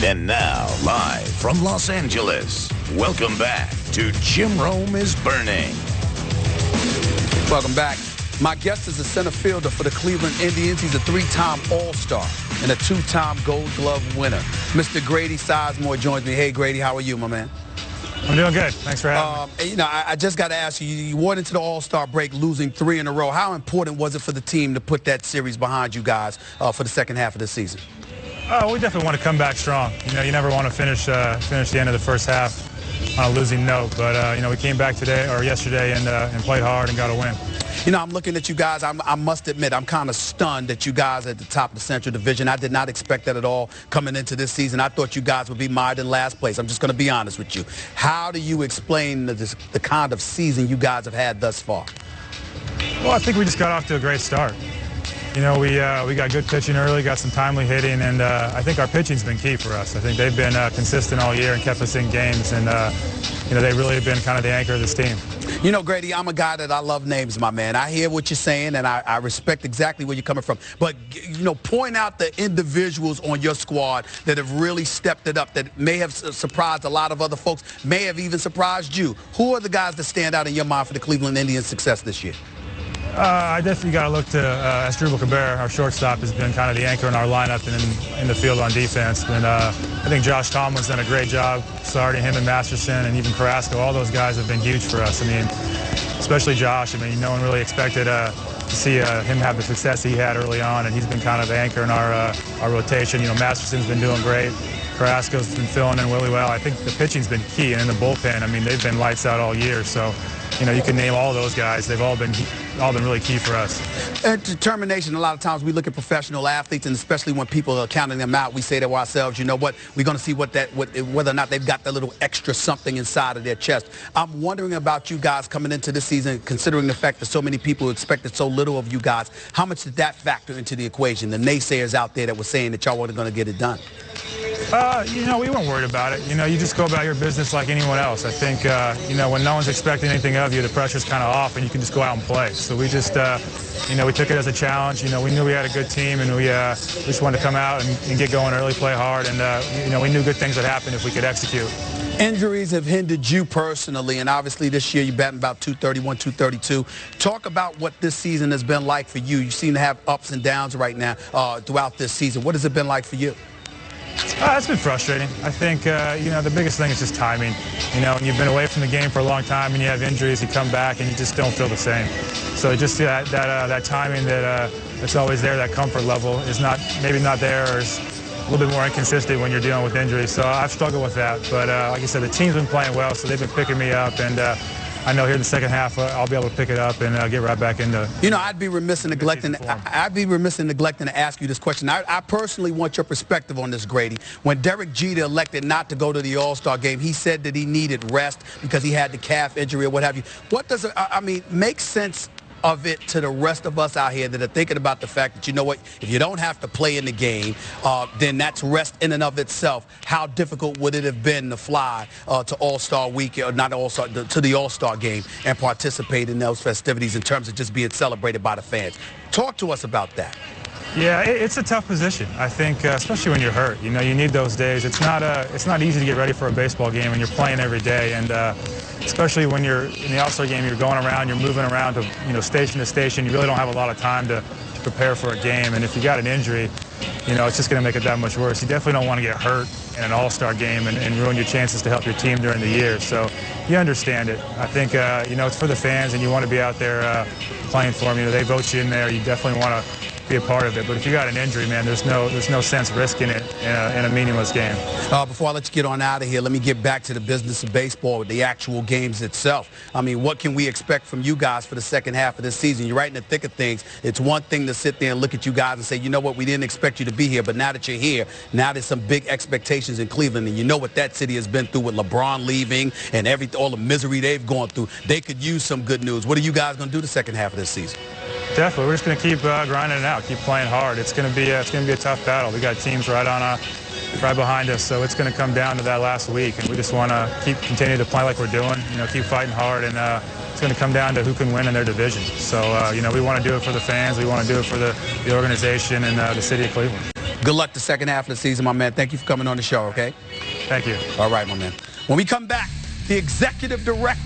And now, live from Los Angeles, welcome back to Jim Rome is Burning. Welcome back. My guest is a center fielder for the Cleveland Indians. He's a three-time All-Star and a two-time Gold Glove winner. Mr. Grady Sizemore joins me. Hey, Grady, how are you, my man? I'm doing good. Thanks for having me. You know, I just got to ask you, you went into the All-Star break losing 3 in a row. How important was it for the team to put that series behind you guys for the second half of the season? We definitely want to come back strong. You know, you never want to finish the end of the first half on a losing note. But, you know, we came back yesterday and played hard and got a win. You know, I'm looking at you guys. I must admit, I'm kind of stunned that you guys are at the top of the Central Division. I did not expect that at all coming into this season. I thought you guys would be mired in last place. I'm just going to be honest with you. How do you explain the kind of season you guys have had thus far? Well, I think we just got off to a great start. You know, we got good pitching early, got some timely hitting, and I think our pitching's been key for us. I think they've been consistent all year and kept us in games, and you know, they really have been kind of the anchor of this team. You know, Grady, I'm a guy that I love names, my man. I hear what you're saying, and I respect exactly where you're coming from. But, you know, point out the individuals on your squad that have really stepped it up, that may have surprised a lot of other folks, may have even surprised you. Who are the guys that stand out in your mind for the Cleveland Indians' success this year? I definitely got to look to Asdrubal Cabrera. Our shortstop has been kind of the anchor in our lineup and in the field on defense. And I think Josh Tomlin's done a great job starting him and Masterson and even Carrasco. All those guys have been huge for us. I mean, especially Josh. I mean, no one really expected to see him have the success he had early on, and he's been kind of the anchor in our rotation. You know, Masterson's been doing great. Carrasco's been filling in really well. I think the pitching's been key, and in the bullpen, I mean, they've been lights out all year. So, you know, you can name all those guys. They've all been really key for us. And determination, a lot of times we look at professional athletes, and especially when people are counting them out, we say to ourselves, you know what, we're going to see whether or not they've got that little extra something inside of their chest. I'm wondering about you guys coming into this season, considering the fact that so many people expected so little of you guys. How much did that factor into the equation, the naysayers out there that were saying that y'all weren't going to get it done? You know, we weren't worried about it. You know, you just go about your business like anyone else. I think, you know, when no one's expecting anything of you, the pressure's kind of off and you can just go out and play. So we just, you know, we took it as a challenge. You know, we knew we had a good team, and we just wanted to come out and get going early, play hard, and, you know, we knew good things would happen if we could execute. Injuries have hindered you personally, and obviously this year you're batting about 231, 232. Talk about what this season has been like for you. You seem to have ups and downs right now throughout this season. What has it been like for you? It's been frustrating. I think, you know, the biggest thing is just timing. You know, when you've been away from the game for a long time and you have injuries, you come back and you just don't feel the same. So just that timing that's always there, that comfort level is maybe not there, or is a little bit more inconsistent when you're dealing with injuries. So I've struggled with that. But like I said, the team's been playing well, so they've been picking me up, and I know here in the second half I'll be able to pick it up and get right back into. You know, I'd be remiss in neglecting to ask you this question. I personally want your perspective on this, Grady. When Derek Jeter elected not to go to the All-Star game, he said that he needed rest because he had the calf injury or what have you. What does it, I mean, make sense of it to the rest of us out here that are thinking about the fact that, you know what, if you don't have to play in the game, then that's rest in and of itself. How difficult would it have been to fly to All-Star Week, or not All-Star, to the All-Star game and participate in those festivities in terms of just being celebrated by the fans? Talk to us about that. Yeah, it's a tough position. I think, especially when you're hurt. You know, you need those days. It's not easy to get ready for a baseball game when you're playing every day, and especially when you're in the All-Star game, you're going around, you're moving around to, you know, station to station. You really don't have a lot of time to prepare for a game, and if you got an injury, you know, it's just going to make it that much worse. You definitely don't want to get hurt in an All-Star game and ruin your chances to help your team during the year. So you understand it. I think, you know, it's for the fans, and you want to be out there playing for them. You know, they vote you in there. You definitely want to be a part of it. But if you got an injury, man, there's no sense risking it in a meaningless game. Before I let you get on out of here, let me get back to the business of baseball with the actual games itself. I mean, what can we expect from you guys for the second half of this season? You're right in the thick of things. It's one thing to sit there and look at you guys and say, you know what, we didn't expect you to be here, but now that you're here, now there's some big expectations in Cleveland, and you know what that city has been through with LeBron leaving and all the misery they've gone through. They could use some good news. What are you guys going to do the second half of this season? Definitely, we're just going to keep grinding it out, keep playing hard. It's going to be a tough battle. We got teams right behind us, so it's going to come down to that last week, and we just want to continue to play like we're doing. You know, keep fighting hard, and it's going to come down to who can win in their division. So you know, we want to do it for the fans, we want to do it for the organization and the city of Cleveland. Good luck the second half of the season, my man. Thank you for coming on the show, okay? Thank you. All right, my man. When we come back, the executive director